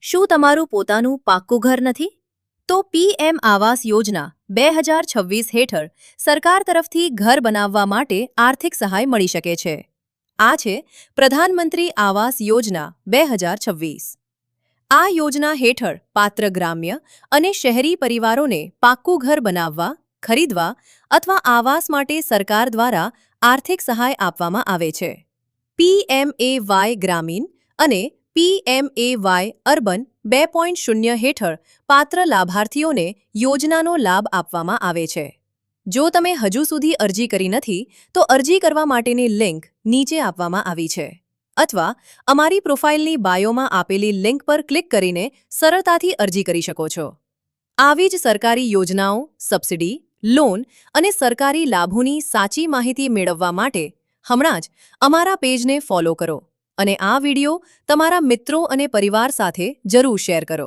શું તમારું પોતાનું પાક્કું ઘર નથી? તો પીએમ આવાસ યોજના 2026 હેઠળ સરકાર તરફથી ઘર બનાવવા માટે આર્થિક સહાય મળી શકે છે. આ છે પ્રધાનમંત્રી આવાસ યોજના 2026. આ યોજના હેઠળ પાત્ર ગ્રામ્ય અને શહેરી પરિવારોને પાક્કું ઘર બનાવવા, ખરીદવા અથવા આવાસ માટે સરકાર દ્વારા આર્થિક સહાય આપવામાં આવે છે. પીએમએવાય ગ્રામીણ અને પીએમએવાય અર્બન 2.0 હેઠળ પાત્ર લાભાર્થીઓને યોજનાનો લાભ આપવામાં આવે છે. જો તમે હજુ સુધી અરજી કરી નથી, તો અરજી કરવા માટેની લિંક નીચે આપવામાં આવી છે. અથવા અમારી પ્રોફાઇલની બાયોમાં આપેલી લિંક પર ક્લિક કરીને સરળતાથી અરજી કરી શકો છો. આવી જ સરકારી યોજનાઓ, સબસિડી, લોન અને સરકારી લાભોની સાચી માહિતી મેળવવા માટે હમણાં જ અમારા પેજને ફોલો કરો અને આ વિડિયો તમારા મિત્રો અને પરિવાર સાથે જરૂર શેર કરો.